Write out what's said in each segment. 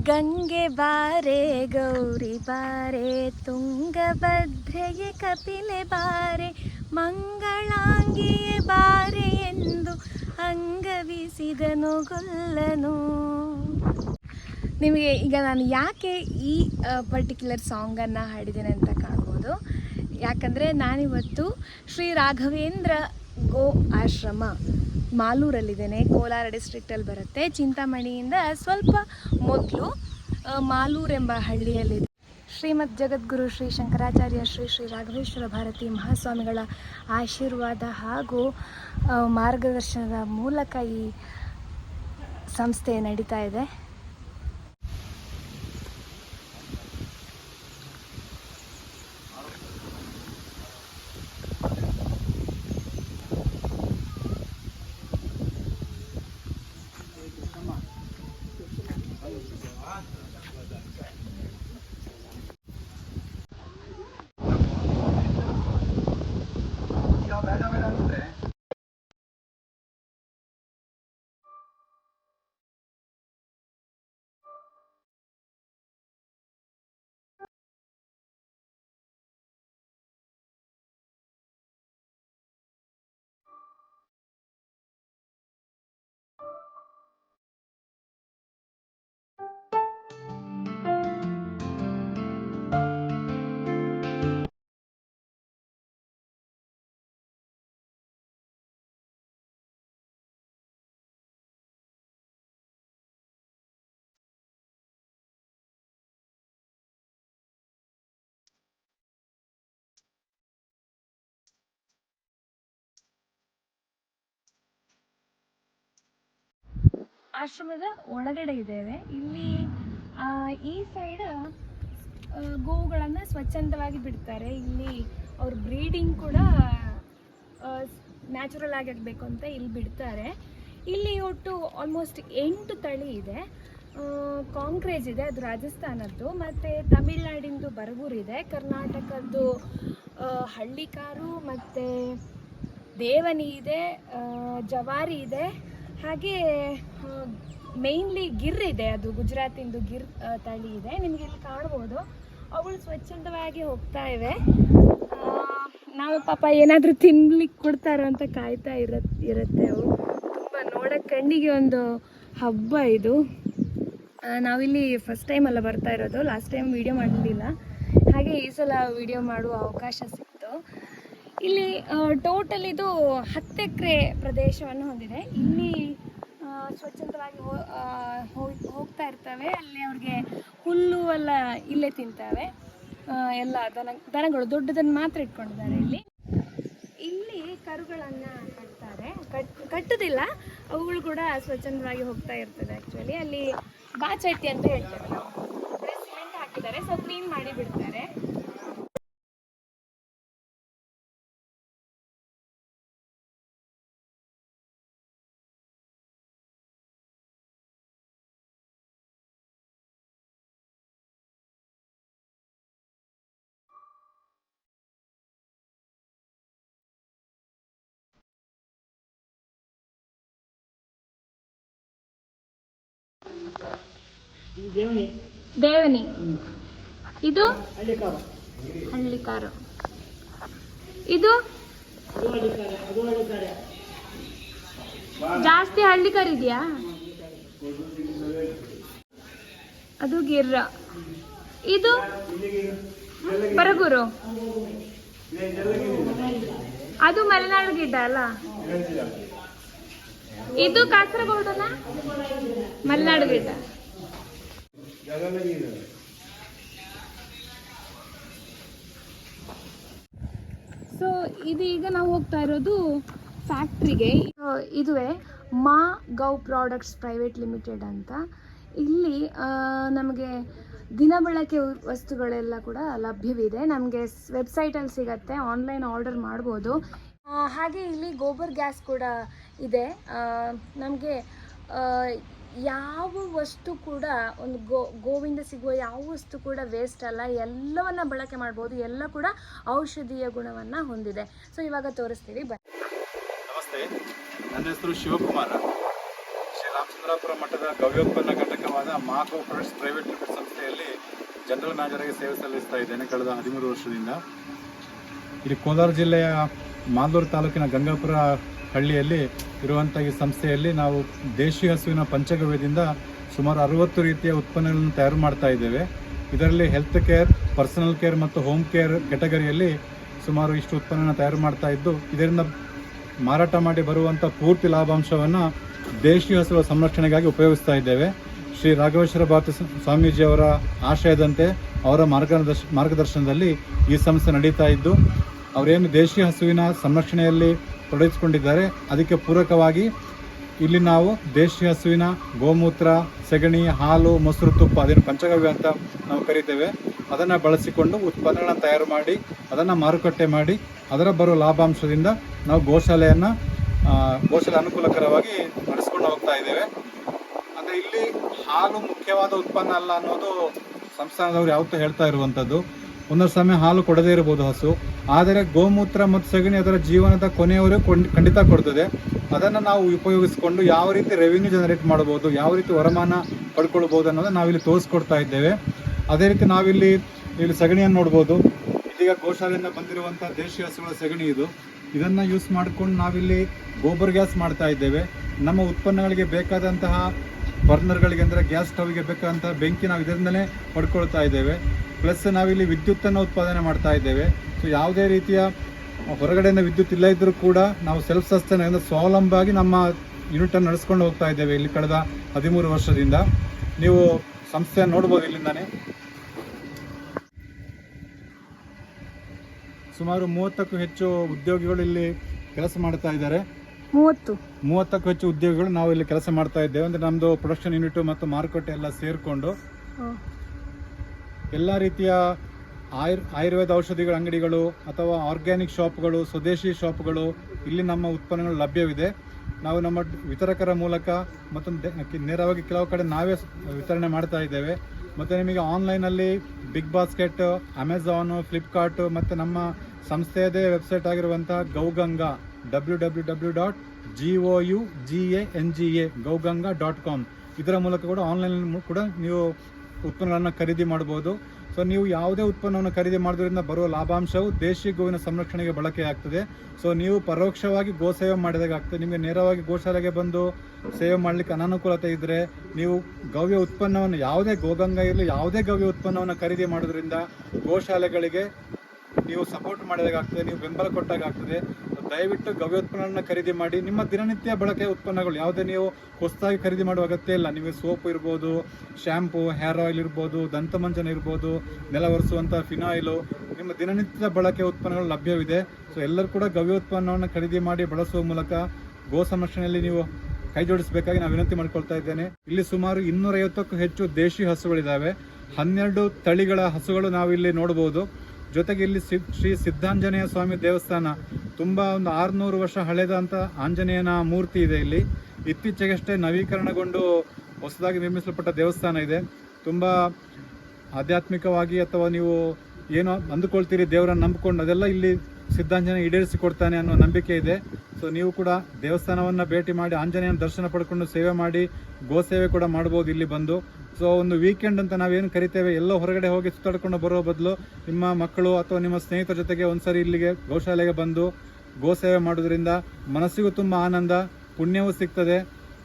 ಗಂಗೆ ಬಾರೆ ಗೌರಿ ಬಾರೆ ತುಂಗಭದ್ರೆಗೆ ಕಪಿಲೆ ಬಾರೆ ಮಂಗಳಾಂಗಿಯೇ ಬಾರೆ ಎಂದು ಅಂಗವಿಸಿದನು ಗೊಲ್ಲನು. ನಿಮಗೆ ಈಗ ನಾನು ಯಾಕೆ ಈ ಪರ್ಟಿಕ್ಯುಲರ್ ಸಾಂಗನ್ನು ಹಾಡಿದ್ದೇನೆ ಅಂತ ಕಾಣ್ಬೋದು. ಯಾಕಂದರೆ ನಾನಿವತ್ತು ಶ್ರೀ ರಾಘವೇಂದ್ರ ಗೋ ಆಶ್ರಮ ಮಾಲೂರಲ್ಲಿದ್ದೇನೆ. ಕೋಲಾರ ಡಿಸ್ಟ್ರಿಕ್ಟಲ್ಲಿ ಬರುತ್ತೆ. ಚಿಂತಾಮಣಿಯಿಂದ ಸ್ವಲ್ಪ ಮೊದಲು ಮಾಲೂರು ಎಂಬ ಹಳ್ಳಿಯಲ್ಲಿದೆ. ಶ್ರೀಮದ್ ಜಗದ್ಗುರು ಶ್ರೀ ಶಂಕರಾಚಾರ್ಯ ಶ್ರೀ ರಾಘವೇಶ್ವರ ಭಾರತಿ ಮಹಾಸ್ವಾಮಿಗಳ ಆಶೀರ್ವಾದ ಹಾಗೂ ಮಾರ್ಗದರ್ಶನದ ಮೂಲಕ ಈ ಸಂಸ್ಥೆ ನಡೀತಾ ಇದೆ. ಆಶ್ರಮದ ಒಳಗಡೆ ಇದ್ದೇವೆ. ಇಲ್ಲಿ ಈ ಸೈಡ್ ಗೋವುಗಳನ್ನು ಸ್ವಚ್ಛಂದವಾಗಿ ಬಿಡ್ತಾರೆ. ಇಲ್ಲಿ ಅವ್ರ ಬ್ರೀಡಿಂಗ್ ಕೂಡ ನ್ಯಾಚುರಲ್ ಆಗಬೇಕು ಅಂತ ಇಲ್ಲಿ ಬಿಡ್ತಾರೆ. ಇಲ್ಲಿ ಒಟ್ಟು ಆಲ್ಮೋಸ್ಟ್ 8 ತಳಿ ಇದೆ. ಕಾಂಕ್ರೇಜ್ ಇದೆ, ಅದು ರಾಜಸ್ಥಾನದ್ದು, ಮತ್ತು ತಮಿಳ್ನಾಡಿಂದು ಬರಗೂರಿದೆ, ಕರ್ನಾಟಕದ್ದು ಹಳ್ಳಿಕಾರು, ಮತ್ತು ದೇವನಿ ಇದೆ, ಜವಾರಿ ಇದೆ, ಹಾಗೆ ಮೇಯ್ನ್ಲಿ ಗಿರ್ ಇದೆ, ಅದು ಗುಜರಾತಿಂದು ಗಿರ್ ತಳಿ ಇದೆ. ನಿಮಗೆ ಇಲ್ಲಿ ಕಾಣ್ಬೋದು. ಅವುಗಳು ಸ್ವಚ್ಛಂದವಾಗಿ ಹೋಗ್ತಾ ಇವೆ. ನಾವು ಪಾಪ ಏನಾದರೂ ತಿನ್ಲಿಕ್ಕೆ ಕೊಡ್ತಾರೋ ಅಂತ ಕಾಯ್ತಾ ಇರುತ್ತೆ. ಅವು ತುಂಬ ನೋಡೋಕ್ಕೆ ಕಣ್ಣಿಗೆ ಒಂದು ಹಬ್ಬ ಇದು. ನಾವಿಲ್ಲಿ ಫಸ್ಟ್ ಟೈಮ್ ಅಲ್ಲ ಬರ್ತಾ ಇರೋದು, ಲಾಸ್ಟ್ ಟೈಮ್ ವಿಡಿಯೋ ಮಾಡಲಿಲ್ಲ. ಹಾಗೆ ಈ ಸಲ ವಿಡಿಯೋ ಮಾಡುವ ಅವಕಾಶ ಸಿಕ್ತು. ಇಲ್ಲಿ ಟೋಟಲ್ ಇದು 10 ಎಕರೆ ಪ್ರದೇಶವನ್ನು ಹೊಂದಿದೆ. ಇಲ್ಲಿ ಸ್ವಚ್ಛಂದವಾಗಿ ಹೋಗ್ತಾ ಇರ್ತವೆ. ಅಲ್ಲಿ ಅವ್ರಿಗೆ ಹುಲ್ಲು ಎಲ್ಲ ಇಲ್ಲೇ ತಿಂತವೆ. ಎಲ್ಲ ದನಗಳು ದೊಡ್ಡದನ್ನು ಮಾತ್ರ ಇಟ್ಕೊಂಡಿದ್ದಾರೆ. ಇಲ್ಲಿ ಕರುಗಳನ್ನು ಕಟ್ತಾರೆ. ಕಟ್ಟುದಿಲ್ಲ, ಅವುಗಳು ಕೂಡ ಸ್ವಚ್ಛಂದವಾಗಿ ಹೋಗ್ತಾ ಇರ್ತದೆ. ಆ್ಯಕ್ಚುಲಿ ಅಲ್ಲಿ ಬಾಚಟ್ಟಿ ಅಂತ ಹೇಳ್ತಾರೆ ನಾವು. ಸಿಮೆಂಟ್ ಹಾಕಿದ್ದಾರೆ, ಸೊ ಕ್ಲೀನ್ ಮಾಡಿ ಬಿಡ್ತಾರೆ. ದೇವನಿ ಇದು ಹಳ್ಳಿಕಾರು. ಇದು ಜಾಸ್ತಿ ಹಳ್ಳಿಕಾರು ಇದೆಯಾ? ಅದು ಗಿರ್ರ. ಇದು ಬರಗೂರು. ಅದು ಮಲೆನಾಡು ಗಿಡ್ಡ ಅಲ್ಲ? ಇದು ಕಾಸರಗೋಡನ ಮಲೆನಾಡು ಗಿಡ್ಡ. ಸೊ ಇದು ಈಗ ನಾವು ಹೋಗ್ತಾ ಇರೋದು ಫ್ಯಾಕ್ಟ್ರಿಗೆ. ಇದುವೇ ಮಾ ಗೌ ಪ್ರಾಡಕ್ಟ್ಸ್ ಪ್ರೈವೇಟ್ ಲಿಮಿಟೆಡ್ ಅಂತ. ಇಲ್ಲಿ ನಮಗೆ ದಿನಬಳಕೆ ವಸ್ತುಗಳೆಲ್ಲ ಕೂಡ ಲಭ್ಯವಿದೆ. ನಮಗೆ ವೆಬ್ಸೈಟಲ್ಲಿ ಸಿಗುತ್ತೆ, ಆನ್ಲೈನ್ ಆರ್ಡರ್ ಮಾಡ್ಬೋದು. ಹಾಗೆ ಇಲ್ಲಿ ಗೋಬರ್ ಗ್ಯಾಸ್ ಕೂಡ ಇದೆ. ನಮಗೆ ಯಾವ ವಸ್ತು ಕೂಡ ಒಂದು ಗೋವಿಂದ ಸಿಗುವ ಯಾವ ವಸ್ತು ಕೂಡ ವೇಸ್ಟ್ ಅಲ್ಲ, ಎಲ್ಲವನ್ನ ಬಳಕೆ ಮಾಡ್ಬೋದು, ಎಲ್ಲ ಕೂಡ ಔಷಧೀಯ ಗುಣವನ್ನು ಹೊಂದಿದೆ. ಸೊ ಇವಾಗ ತೋರಿಸ್ತೀವಿ ಬನ್ನಿ. ನಮಸ್ತೆ, ನನ್ನ ಹೆಸರು ಶಿವಕುಮಾರ. ಶ್ರೀ ರಾಮಚಂದ್ರಾಪುರ ಮಠದ ಗವ್ಯೋತ್ಪನ್ನ ಘಟಕವಾದ ಮಾಕೋ ಪ್ರಾಡಕ್ಟ್ಸ್ ಪ್ರೈವೇಟ್ ಲಿಮಿಟೆಡ್ ಸಂಸ್ಥೆಯಲ್ಲಿ ಜನರಲ್ ಮ್ಯಾನೇಜರಾಗಿ ಸೇವೆ ಸಲ್ಲಿಸ್ತಾ ಇದ್ದೇನೆ ಕಳೆದ 13 ವರ್ಷದಿಂದ. ಇಲ್ಲಿ ಕೋಲಾರ ಜಿಲ್ಲೆಯ ಮಾಲೂರು ತಾಲೂಕಿನ ಗಂಗಾಪುರ ಹಳ್ಳಿಯಲ್ಲಿ ಇರುವಂಥ ಈ ಸಂಸ್ಥೆಯಲ್ಲಿ ನಾವು ದೇಶಿ ಹಸುವಿನ ಪಂಚಗವ್ಯದಿಂದ ಸುಮಾರು 60 ರೀತಿಯ ಉತ್ಪನ್ನಗಳನ್ನು ತಯಾರು ಮಾಡ್ತಾ ಇದ್ದೇವೆ. ಇದರಲ್ಲಿ ಹೆಲ್ತ್ ಕೇರ್, ಪರ್ಸನಲ್ ಕೇರ್ ಮತ್ತು ಹೋಮ್ ಕೇರ್ ಕೆಟಗರಿಯಲ್ಲಿ ಸುಮಾರು ಇಷ್ಟು ಉತ್ಪನ್ನ ತಯಾರು ಮಾಡ್ತಾ ಇದ್ದು, ಇದರಿಂದ ಮಾರಾಟ ಮಾಡಿ ಬರುವಂಥ ಪೂರ್ತಿ ಲಾಭಾಂಶವನ್ನು ದೇಶಿ ಹಸುಗಳ ಸಂರಕ್ಷಣೆಗಾಗಿ ಉಪಯೋಗಿಸ್ತಾ ಇದ್ದೇವೆ. ಶ್ರೀ ರಾಘವೇಶ್ವರ ಭಾರತಿ ಸ್ವಾಮೀಜಿಯವರ ಆಶಯದಂತೆ ಅವರ ಮಾರ್ಗದರ್ಶನದಲ್ಲಿ ಈ ಸಂಸ್ಥೆ ನಡೀತಾ ಇದ್ದು, ಅವರೇನು ದೇಶಿ ಹಸುವಿನ ಸಂರಕ್ಷಣೆಯಲ್ಲಿ ತೊಡಗಿಸಿಕೊಂಡಿದ್ದಾರೆ, ಅದಕ್ಕೆ ಪೂರಕವಾಗಿ ಇಲ್ಲಿ ನಾವು ದೇಶಿ ಹಸುವಿನ ಗೋಮೂತ್ರ, ಸೆಗಣಿ, ಹಾಲು, ಮೊಸರು, ತುಪ್ಪ, ಅದನ್ನು ಪಂಚಗವ್ಯ ಅಂತ ನಾವು ಕರಿತೇವೆ, ಅದನ್ನು ಬಳಸಿಕೊಂಡು ಉತ್ಪನ್ನಗಳನ್ನು ತಯಾರು ಮಾಡಿ ಅದನ್ನು ಮಾರುಕಟ್ಟೆ ಮಾಡಿ ಅದರ ಬರೋ ಲಾಭಾಂಶದಿಂದ ನಾವು ಗೋಶಾಲೆ ಅನುಕೂಲಕರವಾಗಿ ನಡೆಸ್ಕೊಂಡು ಹೋಗ್ತಾ ಇದ್ದೇವೆ. ಅಂದರೆ ಇಲ್ಲಿ ಹಾಲು ಮುಖ್ಯವಾದ ಉತ್ಪನ್ನ ಅಲ್ಲ ಅನ್ನೋದು ಸಂಸ್ಥಾನದವರು ಯಾವತ್ತೂ ಹೇಳ್ತಾ ಇರುವಂಥದ್ದು. ಒಂದೊಂದು ಸಮಯ ಹಾಲು ಕೊಡದೇ ಇರಬಹುದು ಹಸು, ಆದರೆ ಗೋಮೂತ್ರ ಮತ್ತು ಸಗಣಿ ಅದರ ಜೀವನದ ಕೊನೆಯವರೆಗೂ ಖಂಡಿತ ಕೊಡ್ತದೆ. ಅದನ್ನು ನಾವು ಉಪಯೋಗಿಸಿಕೊಂಡು ಯಾವ ರೀತಿ ರೆವಿನ್ಯೂ ಜನರೇಟ್ ಮಾಡ್ಬೋದು, ಯಾವ ರೀತಿ ವರಮಾನ ಪಡ್ಕೊಳ್ಬೋದು ಅನ್ನೋದನ್ನು ನಾವಿಲ್ಲಿ ತೋರಿಸ್ಕೊಡ್ತಾ ಇದ್ದೇವೆ. ಅದೇ ರೀತಿ ನಾವಿಲ್ಲಿ ಸಗಣಿಯನ್ನು ನೋಡ್ಬೋದು. ಇದೀಗ ಗೋಶಾಲೆಯಿಂದ ಬಂದಿರುವಂಥ ದೇಶಿ ಹಸುಗಳ ಸಗಣಿ ಇದು. ಇದನ್ನು ಯೂಸ್ ಮಾಡಿಕೊಂಡು ನಾವಿಲ್ಲಿ ಗೋಬರ್ ಗ್ಯಾಸ್ ಮಾಡ್ತಾ ಇದ್ದೇವೆ. ನಮ್ಮ ಉತ್ಪನ್ನಗಳಿಗೆ ಬೇಕಾದಂತಹ ಬರ್ನರ್ಗಳಿಗೆ ಅಂದರೆ ಗ್ಯಾಸ್ ಸ್ಟವ್ಗೆ ಬೇಕಾದಂತಹ ಬೆಂಕಿ ನಾವು ಇದರಿಂದಲೇ ಪಡ್ಕೊಳ್ತಾ ಇದ್ದೇವೆ. ಪ್ಲಸ್ ನಾವಿಲ್ಲಿ ವಿದ್ಯುತ್ತನ್ನು ಉತ್ಪಾದನೆ ಮಾಡ್ತಾ ಇದ್ದೇವೆ. ಸೊ ಯಾವುದೇ ರೀತಿಯ ಹೊರಗಡೆಯಿಂದ ವಿದ್ಯುತ್ ಇಲ್ಲ ಇದ್ದರೂ ಕೂಡ ನಾವು ಸೆಲ್ಫ್ ಸಸ್ಟೈನ್ ಅಂದರೆ ಸ್ವಾವಲಂಬವಾಗಿ ನಮ್ಮ ಯೂನಿಟನ್ನು ನಡೆಸ್ಕೊಂಡು ಹೋಗ್ತಾ ಇದ್ದೇವೆ ಇಲ್ಲಿ ಕಳೆದ 13 ವರ್ಷದಿಂದ. ನೀವು ಸಂಸ್ಥೆಯನ್ನು ನೋಡ್ಬೋದು. ಇಲ್ಲಿಂದಾನೆ ಸುಮಾರು 30ಕ್ಕೂ ಹೆಚ್ಚು ಉದ್ಯೋಗಿಗಳು ಇಲ್ಲಿ ಕೆಲಸ ಮಾಡ್ತಾ ಇದ್ದಾರೆ. 30ಕ್ಕೂ ಹೆಚ್ಚು ಉದ್ಯೋಗಿಗಳು ನಾವು ಇಲ್ಲಿ ಕೆಲಸ ಮಾಡ್ತಾ ಇದ್ದೇವೆ. ಅಂದರೆ ನಮ್ಮದು ಪ್ರೊಡಕ್ಷನ್ ಯೂನಿಟ್ ಮತ್ತು ಮಾರುಕಟ್ಟೆ ಎಲ್ಲ ಸೇರಿಕೊಂಡು ಎಲ್ಲ ರೀತಿಯ ಆಯುರ್ವೇದ ಔಷಧಿಗಳ ಅಂಗಡಿಗಳು ಅಥವಾ ಆರ್ಗ್ಯಾನಿಕ್ ಶಾಪ್ಗಳು, ಸ್ವದೇಶಿ ಶಾಪ್ಗಳು ಇಲ್ಲಿ ನಮ್ಮ ಉತ್ಪನ್ನಗಳು ಲಭ್ಯವಿದೆ. ನಾವು ನಮ್ಮ ವಿತರಕರ ಮೂಲಕ ಮತ್ತು ನೇರವಾಗಿ ಕೆಲವು ಕಡೆ ನಾವೇ ವಿತರಣೆ ಮಾಡ್ತಾ ಇದ್ದೇವೆ. ಮತ್ತು ನಿಮಗೆ ಆನ್ಲೈನಲ್ಲಿ ಬಿಗ್ ಬಾಸ್ಕೆಟ್, ಅಮೆಝಾನ್, ಫ್ಲಿಪ್ಕಾರ್ಟ್ ಮತ್ತು ನಮ್ಮ ಸಂಸ್ಥೆಯದೇ ವೆಬ್ಸೈಟ್ ಆಗಿರುವಂಥ ಗೌಗಂಗಾ www.gouganga.com ಇದರ ಮೂಲಕ ಕೂಡ ಆನ್ಲೈನ್ ಕೂಡ ನೀವು ಉತ್ಪನ್ನಗಳನ್ನು ಖರೀದಿ ಮಾಡ್ಬೋದು. ಸೊ ನೀವು ಯಾವುದೇ ಉತ್ಪನ್ನವನ್ನು ಖರೀದಿ ಮಾಡೋದ್ರಿಂದ ಬರುವ ಲಾಭಾಂಶವು ದೇಶಿ ಗೋವಿನ ಸಂರಕ್ಷಣೆಗೆ ಬಳಕೆ ಆಗ್ತದೆ. ಸೊ ನೀವು ಪರೋಕ್ಷವಾಗಿ ಗೋ ಸೇವೆ ಮಾಡಿದಾಗ ಆಗ್ತದೆ. ನಿಮಗೆ ನೇರವಾಗಿ ಗೋಶಾಲೆಗೆ ಬಂದು ಸೇವೆ ಮಾಡಲಿಕ್ಕೆ ಅನಾನುಕೂಲತೆ ಇದ್ದರೆ ನೀವು ಗವ್ಯ ಉತ್ಪನ್ನವನ್ನು ಯಾವುದೇ ಗೋಗಂಗಾ ಇರಲಿ ಯಾವುದೇ ಗವ್ಯ ಉತ್ಪನ್ನವನ್ನು ಖರೀದಿ ಮಾಡೋದ್ರಿಂದ ಗೋಶಾಲೆಗಳಿಗೆ ನೀವು ಸಪೋರ್ಟ್ ಮಾಡಿದಾಗ್ತದೆ, ನೀವು ಬೆಂಬಲ ಕೊಟ್ಟಾಗ್ತದೆ. ದಯವಿಟ್ಟು ಗವ್ಯೋತ್ಪನ್ನಗಳನ್ನ ಖರೀದಿ ಮಾಡಿ. ನಿಮ್ಮ ದಿನನಿತ್ಯ ಬಳಕೆಯ ಉತ್ಪನ್ನಗಳು ಯಾವುದೇ ನೀವು ಹೊಸದಾಗಿ ಖರೀದಿ ಮಾಡುವ ಅಗತ್ಯ ಇಲ್ಲ. ನೀವು ಸೋಪ್ ಇರ್ಬೋದು, ಶ್ಯಾಂಪು, ಹೇರ್ ಆಯಿಲ್ ಇರ್ಬೋದು, ದಂತಮಂಜನ ಇರ್ಬೋದು, ನೆಲ ಒರೆಸುವಂಥ ಫಿನಾಯಿಲು, ನಿಮ್ಮ ದಿನನಿತ್ಯದ ಬಳಕೆಯ ಉತ್ಪನ್ನಗಳು ಲಭ್ಯವಿದೆ. ಸೊ ಎಲ್ಲರೂ ಕೂಡ ಗವ್ಯೋತ್ಪನ್ನವನ್ನು ಖರೀದಿ ಮಾಡಿ ಬಳಸುವ ಮೂಲಕ ಗೋ ಸಂರಕ್ಷಣೆಯಲ್ಲಿ ನೀವು ಕೈ ಜೋಡಿಸಬೇಕಾಗಿ ನಾನು ವಿನಂತಿ ಮಾಡ್ಕೊಳ್ತಾ ಇದ್ದೇನೆ. ಇಲ್ಲಿ ಸುಮಾರು 250ಕ್ಕೂ ಹೆಚ್ಚು ದೇಶಿ ಹಸುಗಳಿದ್ದಾವೆ. 12 ತಳಿಗಳ ಹಸುಗಳು ನಾವಿಲ್ಲಿ ನೋಡ್ಬೋದು. ಜೊತೆಗೆ ಇಲ್ಲಿ ಶ್ರೀ ಸಿದ್ಧಾಂಜನೇಯ ಸ್ವಾಮಿ ದೇವಸ್ಥಾನ, ತುಂಬ ಒಂದು 600 ವರ್ಷ ಹಳೆದಂಥ ಆಂಜನೇಯನ ಮೂರ್ತಿ ಇದೆ ಇಲ್ಲಿ. ಇತ್ತೀಚೆಗಷ್ಟೇ ನವೀಕರಣಗೊಂಡು ಹೊಸದಾಗಿ ನಿರ್ಮಿಸಲ್ಪಟ್ಟ ದೇವಸ್ಥಾನ ಇದೆ. ತುಂಬ ಆಧ್ಯಾತ್ಮಿಕವಾಗಿ ಅಥವಾ ನೀವು ಏನೋ ಅಂದುಕೊಳ್ತೀರಿ ದೇವರನ್ನು ನಂಬಿಕೊಂಡು, ಅದೆಲ್ಲ ಇಲ್ಲಿ ಸಿದ್ಧಾಂಜನೇಯ ಈಡೇರಿಸಿಕೊಡ್ತಾನೆ ಅನ್ನೋ ನಂಬಿಕೆ ಇದೆ. ಸೊ ನೀವು ಕೂಡ ದೇವಸ್ಥಾನವನ್ನು ಭೇಟಿ ಮಾಡಿ ಆಂಜನೇಯನ ದರ್ಶನ ಪಡ್ಕೊಂಡು ಸೇವೆ ಮಾಡಿ ಗೋ ಸೇವೆ ಕೂಡ ಮಾಡ್ಬೋದು ಇಲ್ಲಿ ಬಂದು. ಸೊ ಒಂದು ವೀಕೆಂಡ್ ಅಂತ ನಾವೇನು ಕರಿತೇವೆ, ಎಲ್ಲೋ ಹೊರಗಡೆ ಹೋಗಿ ಸುತ್ತಾಡ್ಕೊಂಡು ಬರೋ ಬದಲು ನಿಮ್ಮ ಮಕ್ಕಳು ಅಥವಾ ನಿಮ್ಮ ಸ್ನೇಹಿತರ ಜೊತೆಗೆ ಒಂದ್ಸರಿ ಇಲ್ಲಿಗೆ ಗೋಶಾಲೆಗೆ ಬಂದು ಗೋ ಸೇವೆ ಮಾಡೋದ್ರಿಂದ ಮನಸ್ಸಿಗೂ ತುಂಬ ಆನಂದ, ಪುಣ್ಯವೂ ಸಿಗ್ತದೆ.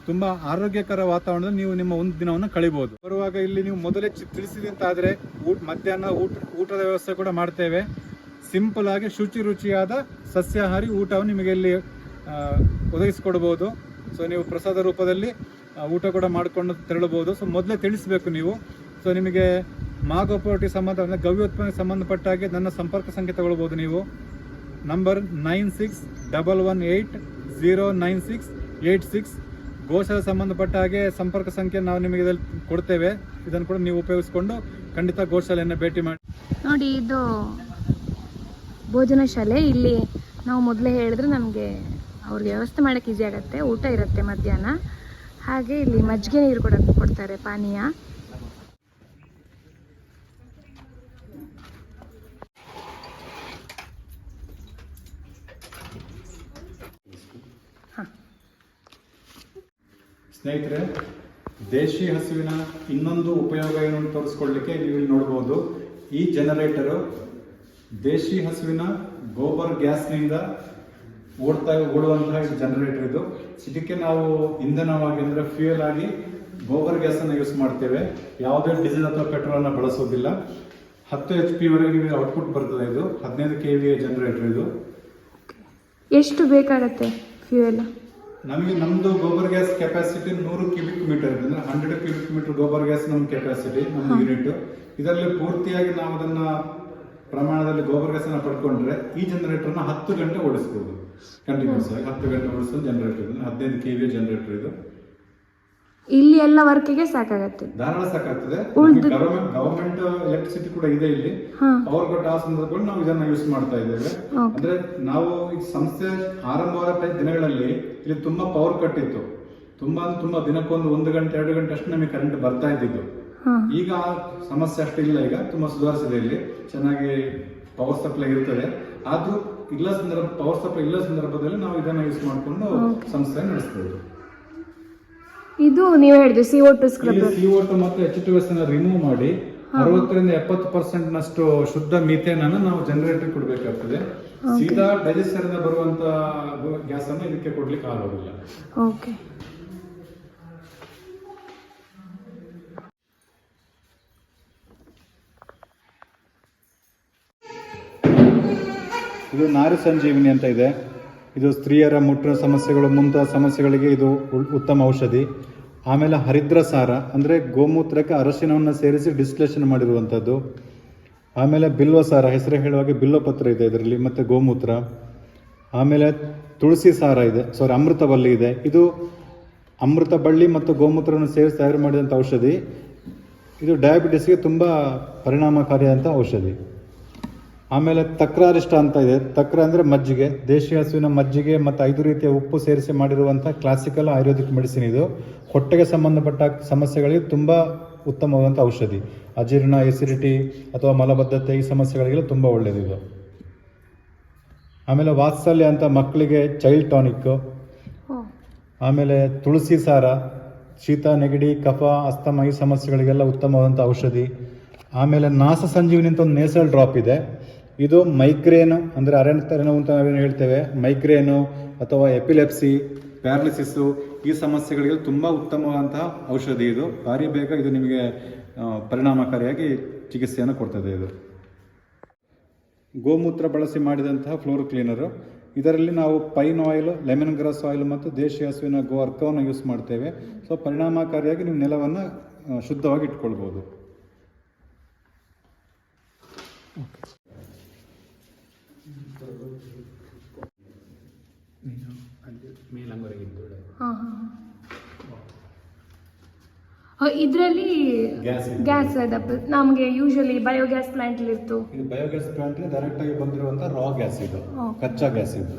ತುಂಬ ಆರೋಗ್ಯಕರ ವಾತಾವರಣದಲ್ಲಿ ನೀವು ನಿಮ್ಮ ಒಂದು ದಿನವನ್ನು ಕಳಿಬೋದು. ಬರುವಾಗ ಇಲ್ಲಿ ನೀವು ಮೊದಲೇ ತಿಳಿಸಿದಂತಾದರೆ ಮಧ್ಯಾಹ್ನ ಊಟದ ವ್ಯವಸ್ಥೆ ಕೂಡ ಮಾಡ್ತೇವೆ. ಸಿಂಪಲ್ ಆಗಿ ಶುಚಿ ರುಚಿಯಾದ ಸಸ್ಯಾಹಾರಿ ಊಟವನ್ನು ನಿಮಗೆ ಇಲ್ಲಿ ಒದಗಿಸಿಕೊಡ್ಬೋದು. ಸೊ ನೀವು ಪ್ರಸಾದ ರೂಪದಲ್ಲಿ ಊಟ ಕೂಡ ಮಾಡಿಕೊಂಡು ತೆರಳಬಹುದು. ಸೊ ಮೊದಲೇ ತಿಳಿಸಬೇಕು ನೀವು. ಸೊ ನಿಮಗೆ ಮಾಗೋಪೋಟಿ ಸಂಬಂಧ ಗವ್ಯೋತ್ಪನ್ನಕ್ಕೆ ಸಂಬಂಧಪಟ್ಟ ಹಾಗೆ ನನ್ನ ಸಂಪರ್ಕ ಸಂಖ್ಯೆ ತಗೊಳ್ಬೋದು ನೀವು. ನಂಬರ್ 9611809686. ಗೋಶಾಲೆ ಸಂಬಂಧಪಟ್ಟ ಹಾಗೆ ಸಂಪರ್ಕ ಸಂಖ್ಯೆ ನಾವು ನಿಮಗೆ ಇದರಲ್ಲಿ ಕೊಡ್ತೇವೆ. ಇದನ್ನು ಕೂಡ ನೀವು ಉಪಯೋಗಿಸಿಕೊಂಡು ಖಂಡಿತ ಗೋಶಾಲೆಯನ್ನು ಭೇಟಿ ಮಾಡಿ. ನೋಡಿ, ಇದು ಭೋಜನ ಶಾಲೆ. ಇಲ್ಲಿ ನಾವು ಮೊದಲೇ ಹೇಳಿದ್ರೆ ನಮಗೆ ಅವ್ರಿಗೆ ವ್ಯವಸ್ಥೆ ಮಾಡೋಕ್ಕೆ ಈಸಿ ಆಗುತ್ತೆ. ಊಟ ಇರುತ್ತೆ ಮಧ್ಯಾಹ್ನ. ಹಾಗೆ ಇಲ್ಲಿ ಮಜ್ಜಿಗೆ ನೀರು ಕೂಡ ಕೊಡ್ತಾರೆ, ಪಾನೀಯ. ಸ್ನೇಹಿತರೆ, ದೇಶಿ ಹಸುವಿನ ಇನ್ನೊಂದು ಉಪಯೋಗ ಏನು ಅಂತ ತೋರಿಸ್ಕೊಳ್ಳಿಕ್ಕೆ ನೀವು ಇಲ್ಲಿ ನೋಡ್ಬೋದು. ಈ ಜನರೇಟರು ದೇಶಿ ಹಸುವಿನ ಗೋಬರ್ ಗ್ಯಾಸ್ನಿಂದ ಓಡುವಂತಹ ಜನರೇಟರ್ ಇದು. ಇದಕ್ಕೆ ನಾವು ಇಂಧನವಾಗಿ ಅಂದರೆ ಫ್ಯೂಯಲ್ ಆಗಿ ಗೋಬರ್ ಗ್ಯಾಸನ್ನು ಯೂಸ್ ಮಾಡ್ತೇವೆ. ಯಾವುದೇ ಡೀಸೆಲ್ ಅಥವಾ ಪೆಟ್ರೋಲನ್ನು ಬಳಸೋದಿಲ್ಲ. 10 HP ವರೆಗೆ ನಿಮಗೆ ಔಟ್ಪುಟ್ ಬರ್ತದೆ. ಇದು 15 KVA ಜನರೇಟರ್. ಇದು ಎಷ್ಟು ಬೇಕಾಗತ್ತೆ ಫ್ಯೂಯಲ್? ನಮಗೆ ನಮ್ಮದು gobar gas capacity 100 cubic metre ಇದೆ. ಅಂದರೆ 100 ಕ್ಯೂಬಿಕ್ ಮೀಟರ್ ಗೋಬರ್ ಗ್ಯಾಸ್ ನಮ್ಮ ಕೆಪಾಸಿಟಿ, ನಮ್ಮ ಯೂನಿಟ್. ಇದರಲ್ಲಿ ಪೂರ್ತಿಯಾಗಿ ನಾವು ಅದನ್ನು ಪ್ರಮಾಣದಲ್ಲಿ ಗೋಬರ್ ಗ್ಯಾಸನ್ನು ಪಡ್ಕೊಂಡ್ರೆ ಈ ಜನರೇಟರ್ನ 10 ಗಂಟೆ ಓಡಿಸ್ಬೋದು. ಕಂಟಿನ್ಯೂಸ್ ಆಗಿ 10 ಗಂಟೆ ಓಡಿಸೋದು ಜನರೇಟರ್. 15 KVA ಜನರೇಟರ್ ಇದು. ಇಲ್ಲಿ ಎಲ್ಲ ವರ್ಕಿಗೆ ಸಾಕಾಗತ್ತೆ, ಧಾರಾಳ ಸಾಕಾಗ್ತದೆ. ಗವರ್ಮೆಂಟ್ ಎಲೆಕ್ಟ್ರಿಸಿಟಿ ಕೂಡ ಇದೆ ಇಲ್ಲಿ. ಪವರ್ ಕಟ್ ಆ ಸಂದರ್ಭದಲ್ಲಿ ನಾವು ಇದನ್ನ ಯೂಸ್ ಮಾಡ್ತಾ ಇದ್ದೇವೆ. ಅಂದ್ರೆ ನಾವು ಈ ಸಂಸ್ಥೆ ಆರಂಭವಾದ ದಿನಗಳಲ್ಲಿ ಇಲ್ಲಿ ತುಂಬಾ ಪವರ್ ಕಟ್ ಇತ್ತು. ತುಂಬಾ ದಿನಕ್ಕೊಂದು 1 ಗಂಟೆ 2 ಗಂಟೆ ಅಷ್ಟು ನಮಗೆ ಕರೆಂಟ್ ಬರ್ತಾ ಇದ್ದಿದ್ದು. ಈಗ ಆ ಸಮಸ್ಯೆ ಅಷ್ಟು ಇಲ್ಲ. ಈಗ ತುಂಬಾ ಸುಧಾರಿಸಿದೆ. ಇಲ್ಲಿ ಚೆನ್ನಾಗಿ ಪವರ್ ಸಪ್ಲೈ ಇರ್ತದೆ. ಆದ್ರೂ ಪವರ್ ಸಪ್ಲೈ ಇಲ್ಲ ಸಂದರ್ಭದಲ್ಲಿ ನಾವು ಇದನ್ನ ಯೂಸ್ ಮಾಡಿಕೊಂಡು ಸಂಸ್ಥೆ ನಡೆಸಬಹುದು. ಇದು ನೀವು ಹೇಳಿದ್ರೆ CO2 ಸ್ಕ್ರಬ್ಬರ್. CO2 ಮತ್ತು H2S ಅನ್ನು ರಿಮೂವ್ ಮಾಡಿ 60ರಿಂದ 70% ನಷ್ಟು ಶುದ್ಧ ಮೀಥೇನ್ ಅನ್ನು ನಾವು ಜನರೇಟರ್ ಕೊಡಬೇಕಾಗ್ತದೆ. ಸೀದಾ ಡೈಜೆಸ್ಟರ್ ಇಂದ ಬರುವಂತ ಗ್ಯಾಸ್ ಅನ್ನು ಇದಕ್ಕೆ ಕೊಡ್ಲಿಕ್ಕೆ ಆಗೋದಿಲ್ಲ. ಓಕೆ. ಇದು ನಾರಿ ಸಂಜೀವಿನಿ ಅಂತ ಇದೆ. ಇದು ಸ್ತ್ರೀಯರ ಮುಟ್ಟಿನ ಸಮಸ್ಯೆಗಳು ಮುಂತಾದ ಸಮಸ್ಯೆಗಳಿಗೆ ಇದು ಉತ್ತಮ ಔಷಧಿ. ಆಮೇಲೆ ಹರಿದ್ರ ಸಾರ ಅಂದರೆ ಗೋಮೂತ್ರಕ್ಕೆ ಅರಶಿನವನ್ನು ಸೇರಿಸಿ ಡಿಸ್ಟಿಲೇಷನ್ ಮಾಡಿರುವಂಥದ್ದು. ಆಮೇಲೆ ಬಿಲ್ವ ಸಾರ, ಹೆಸರೇ ಹೇಳುವಾಗೆ ಬಿಲ್ವಪತ್ರ ಇದೆ ಇದರಲ್ಲಿ, ಮತ್ತು ಗೋಮೂತ್ರ. ಆಮೇಲೆ ತುಳಸಿ ಸಾರ ಇದೆ, ಅಮೃತ ಬಳ್ಳಿ ಇದೆ. ಇದು ಅಮೃತ ಬಳ್ಳಿ ಮತ್ತು ಗೋಮೂತ್ರವನ್ನು ಸೇರಿಸಿ ತಯಾರು ಮಾಡಿದಂಥ ಔಷಧಿ. ಇದು ಡಯಾಬಿಟಿಸ್ಗೆ ತುಂಬ ಪರಿಣಾಮಕಾರಿಯಾದಂಥ ಔಷಧಿ. ಆಮೇಲೆ ತಕ್ರಾರಿಷ್ಟ ಅಂತ ಇದೆ. ತಕ್ರ ಅಂದರೆ ಮಜ್ಜಿಗೆ, ದೇಶಿ ಹಸುವಿನ ಮಜ್ಜಿಗೆ ಮತ್ತು 5 ರೀತಿಯ ಉಪ್ಪು ಸೇರಿಸಿ ಮಾಡಿರುವಂಥ ಕ್ಲಾಸಿಕಲ್ ಆಯುರ್ವೇದಿಕ್ ಮೆಡಿಸಿನ್. ಇದು ಹೊಟ್ಟೆಗೆ ಸಂಬಂಧಪಟ್ಟ ಸಮಸ್ಯೆಗಳಿಗೆ ತುಂಬ ಉತ್ತಮವಾದಂಥ ಔಷಧಿ. ಅಜೀರ್ಣ, ಎಸಿಡಿಟಿ ಅಥವಾ ಮಲಬದ್ಧತೆ ಈ ಸಮಸ್ಯೆಗಳಿಗೆಲ್ಲ ತುಂಬ ಒಳ್ಳೆಯದಿದು. ಆಮೇಲೆ ವಾತ್ಸಲ್ಯ ಅಂತ ಮಕ್ಕಳಿಗೆ ಚೈಲ್ಡ್ ಟಾನಿಕ್. ಆಮೇಲೆ ತುಳಸಿ ಸಾರ ಶೀತ, ನೆಗಡಿ, ಕಫ, ಅಸ್ತಮ ಈ ಸಮಸ್ಯೆಗಳಿಗೆಲ್ಲ ಉತ್ತಮವಾದಂಥ ಔಷಧಿ. ಆಮೇಲೆ ನಾಸ ಸಂಜೀವಿನಿ ಅಂತ ಒಂದು ನೇಸಲ್ ಡ್ರಾಪ್ ಇದೆ. ಇದು ಮೈಗ್ರೇನು ಅಂದರೆ ಅರೆನೋವು ಅಂತ ನಾವೇನು ಹೇಳ್ತೇವೆ, ಮೈಗ್ರೇನು ಅಥವಾ ಎಪಿಲೆಪ್ಸಿ, ಪ್ಯಾರಲಿಸಿಸ್ಸು ಈ ಸಮಸ್ಯೆಗಳಿಗೆ ತುಂಬ ಉತ್ತಮವಾದಂತಹ ಔಷಧಿ. ಇದು ಭಾರಿ ಬೇಗ ಇದು ನಿಮಗೆ ಪರಿಣಾಮಕಾರಿಯಾಗಿ ಚಿಕಿತ್ಸೆಯನ್ನು ಕೊಡ್ತದೆ. ಇದು ಗೋಮೂತ್ರ ಬಳಸಿ ಮಾಡಿದಂತಹ ಫ್ಲೋರ್ ಕ್ಲೀನರು. ಇದರಲ್ಲಿ ನಾವು pine oil, lemon grass oil ಮತ್ತು ದೇಶಿ ಹಸುವಿನ ಗೋ ಅರ್ಕವನ್ನು ಯೂಸ್ ಮಾಡ್ತೇವೆ. ಪರಿಣಾಮಕಾರಿಯಾಗಿ ನೀವು ನೆಲವನ್ನು ಶುದ್ಧವಾಗಿ ಇಟ್ಕೊಳ್ಬೋದು. ಇದರಲ್ಲಿ ಗ್ಯಾಸ್ ನಮಗೆ ಯೂಶಲಿ ಬಯೋಗ್ಯಾಸ್ ಪ್ಲಾಂಟ್ ಇತ್ತು. ಇದು ಬಯೋಗ್ಯಾಸ್ ಪ್ಲಾಂಟ್ ಡೈರೆಕ್ಟ್ ಆಗಿ ಬಂದಿರುವಂತ ರಾ ಗ್ಯಾಸ್. ಇದು ಕಚ್ಚಾ ಗ್ಯಾಸ್. ಇದು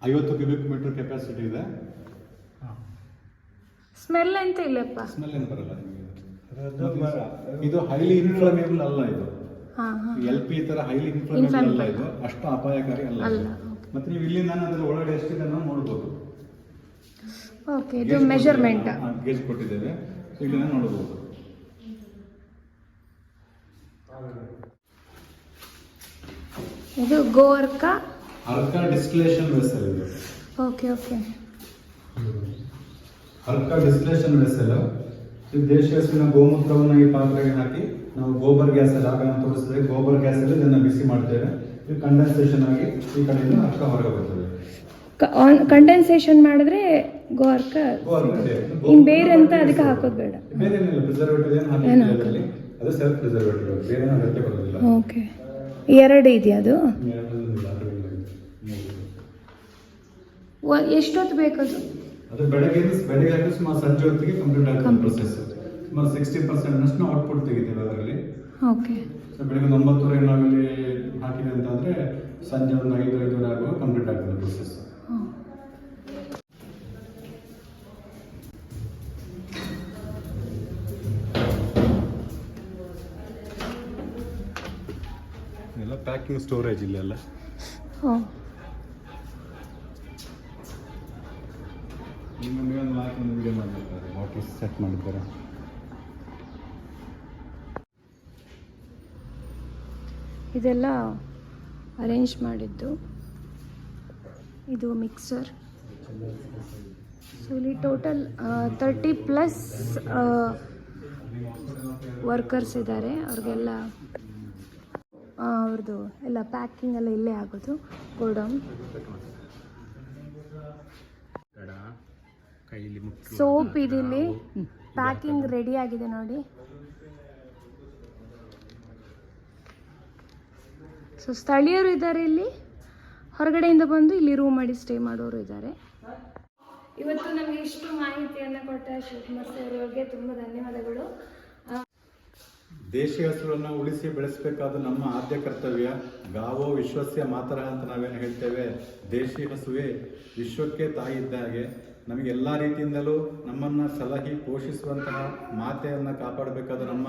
50 ಕ್ಯೂಬಿಕ್ ಮೀಟರ್ ಕೆಪಾಸಿಟಿ ಇದೆ. ಸ್ಮೆಲ್ ಅಂತ ಇಲ್ಲಪ್ಪ, ಸ್ಮೆಲ್ ಏನು ಬರಲ್ಲ ನಿಮಗೆ. ಇದು ಹೈಲಿ ಇನ್ಫ್ಲಮೇಬಲ್ ಅಲ್ಲ. ಇದು LP ತರ ಹೈಲಿ ಇನ್ಫ್ಲಮೇಬಲ್ ಅಲ್ಲ. ಇದು ಅಷ್ಟು ಅಪಾಯಕಾರಿ ಅಲ್ಲ. ಮತ್ತೆ ನೀವು ಇಲ್ಲಿಂದ ಅದರ ಒಳಗಡೆ ಎಷ್ಟಿದೆ ನಾವು ನೋಡಬಹುದು. ಓಕೆ, ಇದು ಮೆಜರ್ಮೆಂಟ್ ಗೇಜ್ ಕೊಟ್ಟಿದ್ದೇವೆ. ಇಲ್ಲಿಂದ ನೋಡಬಹುದು. ಇದು ಗೋರ್ಕ ಡಿಸ್ಟಿಲೇಷನ್ ವೆಸಲ್. ಇದು ಓಕೆ. ಅರ್ಕ ಡಿಸ್ಟಿಲೇಷನ್ ವೆಸಲ್. ಇದು ದೇಶಿ ಹಸುವಿನ ಗೋಮೂತ್ರವನ್ನು ಈ ಪಾತ್ರೆಗೆ ಹಾಕಿ ನಾವು ಗೋಬರ್ ಗ್ಯಾಸ್ ಅಲ್ಲಿ ಆಗ ತೋರಿಸಿದ್ರೆ ಗೋಬರ್ ಗ್ಯಾಸ್ ಅಲ್ಲಿ ಇದನ್ನು ಬಿಸಿ ಮಾಡ್ತೇವೆ. ಇದು ಕಂಡೆನ್ಸೇಷನ್ ಆಗಿ ಈ ಕಡೆಯಿಂದ ಅರ್ಕ ಹೊರಗೆ ಬರ್ತದೆ. ಕಂಡೆನ್ಸೇಷನ್ ಮಾಡಿದ್ರೆ ಗೋರ್ಕ ಬೇರೆ ಅಂತ ಅದಕ್ಕೆ ಹಾಕೋದು ಬೇಡ. ಬೇರೆ ಏನಿಲ್ಲ, ಪ್ರಿಸರ್ವೇಟಿವ್ ಏನು ಹಾಕಿಲ್ಲ. ಅದು ಸೆಲ್ಫ್ ಪ್ರಿಸರ್ವೇಟಿವ್, ಬೇರೆ ಅಗತ್ಯ ಬರೋದಿಲ್ಲ. ಓಕೆ, 2 ಇದೆಯಾ? ಅದು ಎಷ್ಟೊತ್ತು ಬೇಕದು? ಅದು ಬೆಳಗ್ಗೆ ಹಾಕಿ ಸುಮಾರು ಸಂಜೆ ಹೊತ್ತಿಗೆ ಕಂಪ್ಲೀಟ್ ಆಗ್ತದೆ ಪ್ರೊಸೆಸ್. ಸುಮಾರು 60% ಔಟ್ಪುಟ್ ತೆಗಿತೀವಿ ಅದರಲ್ಲಿ. ಓಕೆ. ಬೆಳಗ್ಗೆ 9:30 ನಾವಿಲ್ಲಿ ಹಾಕಿದೆ ಅಂತಂದ್ರೆ ಸಂಜೆ ಒಂದು 5-5:30 ಆಗುವಾಗ ಕಂಪ್ಲೀಟ್ ಆಗ್ತದೆ ಪ್ರೊಸೆಸ್. ಪ್ಯಾಕಿಂಗ್ ಸ್ಟೋರೇಜ್ ಇಲ್ಲೆಲ್ಲ. ಹಾಂ, ನೀವೊಂದು ಒಂದು ವಿಡಿಯೋ ಮಾಡಿರ್ತಾರೆ, ವಾಟರ್ ಸೆಟ್ ಮಾಡಿದ್ದಾರೆ. ಇದೆಲ್ಲ ಅರೇಂಜ್ ಮಾಡಿದ್ದು. ಇದು ಮಿಕ್ಸರ್. ಸೊ ಇಲ್ಲಿ ಟೋಟಲ್ 30+ ವರ್ಕರ್ಸ್ ಇದ್ದಾರೆ. ಅವ್ರಿಗೆಲ್ಲ ಅವ್ರದ್ದು ಎಲ್ಲ ಪ್ಯಾಕಿಂಗ್ ಎಲ್ಲ ಇಲ್ಲೇ ಆಗೋದು. ಗೋಡೌನ್. ಸೋಪ್ ಇದಿಲ್ಲಿ ಪ್ಯಾಕಿಂಗ್ ರೆಡಿ ಆಗಿದೆ ನೋಡಿ. ಸೊ ಸ್ಥಳೀಯರು ಇದ್ದಾರೆ ಇಲ್ಲಿ, ಹೊರಗಡೆಯಿಂದ ಬಂದು ಇಲ್ಲಿ ರೂಮ್ ಮಾಡಿ ಸ್ಟೇ ಮಾಡೋರು ಇದ್ದಾರೆ. ಇವತ್ತು ನಮಗೆ ಇಷ್ಟು ಮಾಹಿತಿಯನ್ನು ಕೊಟ್ಟ ಶಿವಕುಮಾರ್ ಸರ್ ಅವರಿಗೆ ತುಂಬ ಧನ್ಯವಾದಗಳು. ದೇಶಿ ಹಸುಗಳನ್ನು ಉಳಿಸಿ ಬೆಳೆಸಬೇಕಾದ ನಮ್ಮ ಆದ್ಯ ಕರ್ತವ್ಯ. ಗಾವೋ ವಿಶ್ವಸ್ಯ ಮಾತರ ಅಂತ ನಾವೇನು ಹೇಳ್ತೇವೆ, ದೇಶಿ ಹಸುವೆ ವಿಶ್ವಕ್ಕೆ ತಾಯಿ ಇದ್ದ ಹಾಗೆ ನಮಗೆ ಎಲ್ಲ ರೀತಿಯಿಂದಲೂ ನಮ್ಮನ್ನು ಸಲಹಿ ಪೋಷಿಸುವಂತಹ ಮಾತೆಯನ್ನು ಕಾಪಾಡಬೇಕಾದ ನಮ್ಮ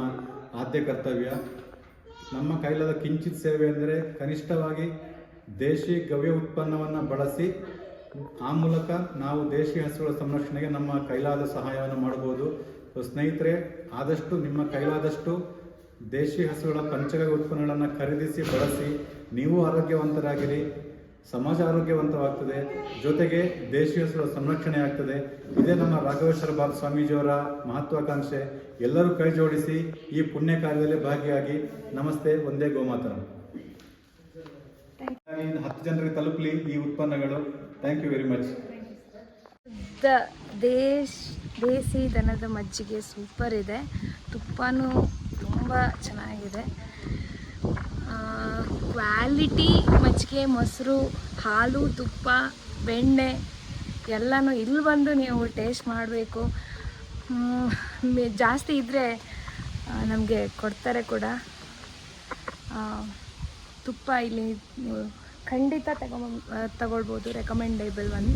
ಆದ್ಯ ಕರ್ತವ್ಯ. ನಮ್ಮ ಕೈಲಾದ ಕಿಂಚಿತ್ ಸೇವೆ ಅಂದರೆ ಕನಿಷ್ಠವಾಗಿ ದೇಶಿ ಗವ್ಯ ಉತ್ಪನ್ನವನ್ನು ಬಳಸಿ ಆ ಮೂಲಕ ನಾವು ದೇಶಿ ಹಸುಗಳ ಸಂರಕ್ಷಣೆಗೆ ನಮ್ಮ ಕೈಲಾದ ಸಹಾಯವನ್ನು ಮಾಡಬಹುದು. ಸ್ನೇಹಿತರೆ, ಆದಷ್ಟು ನಿಮ್ಮ ಕೈಲಾದಷ್ಟು ದೇಶಿ ಹಸುಗಳ ಪಂಚಗವ್ಯ ಉತ್ಪನ್ನಗಳನ್ನು ಖರೀದಿಸಿ ಬಳಸಿ. ನೀವು ಆರೋಗ್ಯವಂತರಾಗಿರಿ, ಸಮಾಜ ಆರೋಗ್ಯವಂತವಾಗ್ತದೆ, ಜೊತೆಗೆ ದೇಶಿ ಹಸುಗಳ ಸಂರಕ್ಷಣೆ ಆಗ್ತದೆ. ಇದೇ ನಮ್ಮ ರಾಘವೇಶ್ವರ ಭಾರತ ಸ್ವಾಮೀಜಿಯವರ ಮಹತ್ವಾಕಾಂಕ್ಷೆ. ಎಲ್ಲರೂ ಕೈ ಜೋಡಿಸಿ ಈ ಪುಣ್ಯ ಕಾರ್ಯದಲ್ಲಿ ಭಾಗಿಯಾಗಿ. ನಮಸ್ತೆ, ಒಂದೇ ಗೋಮಾತರಂ. 10 ಜನರಿಗೆ ತಲುಪಲಿ ಈ ಉತ್ಪನ್ನಗಳು. Thank you very much. ದೇಸಿ ದನದ ಮಜ್ಜಿಗೆ ಸೂಪರ್ ಇದೆ. ತುಪ್ಪನೂ ತುಂಬ ಚೆನ್ನಾಗಿದೆ. ಕ್ವಾಲಿಟಿ ಮಜ್ಜಿಗೆ, ಮೊಸರು, ಹಾಲು, ತುಪ್ಪ, ಬೆಣ್ಣೆ ಎಲ್ಲನೂ ಇಲ್ಲಿ ಬಂದು ನೀವು ಟೇಸ್ಟ್ ಮಾಡಬೇಕು. ಜಾಸ್ತಿ ಇದ್ದರೆ ನಮಗೆ ಕೊಡ್ತಾರೆ ಕೂಡ. ತುಪ್ಪ ಇಲ್ಲಿ ನೀವು ಖಂಡಿತ ತಗೊಳ್ಬೋದು. ರೆಕಮೆಂಡೇಬಲ್ ಒನ್.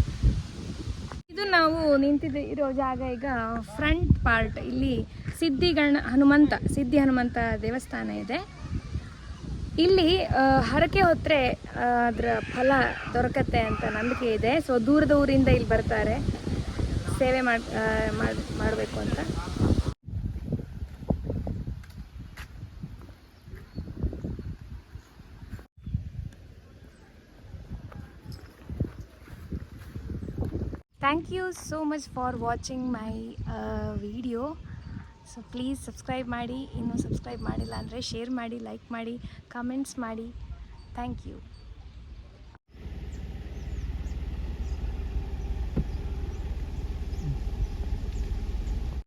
ಇದು ನಾವು ನಿಂತಿರೋ ಜಾಗ ಈಗ ಫ್ರಂಟ್ ಪಾರ್ಟ್. ಇಲ್ಲಿ ಸಿದ್ಧಿ ಹನುಮಂತ ದೇವಸ್ಥಾನ ಇದೆ. ಇಲ್ಲಿ ಹರಕೆ ಹೊತ್ತರೆ ಅದರ ಫಲ ದೊರಕತ್ತೆ ಅಂತ ನಂಬಿಕೆ ಇದೆ. ಸೊ ದೂರದ ಊರಿಂದ ಇಲ್ಲಿ ಬರ್ತಾರೆ ಸೇವೆ ಮಾಡಬೇಕು ಅಂತ. Thank you so much for watching my video. So please subscribe ಮಾಡಿ. ಇನ್ನೂ ಸಬ್ಸ್ಕ್ರೈಬ್ ಮಾಡಿಲ್ಲ ಅಂದರೆ ಶೇರ್ ಮಾಡಿ, ಲೈಕ್ ಮಾಡಿ, ಕಮೆಂಟ್ಸ್ ಮಾಡಿ. Thank you.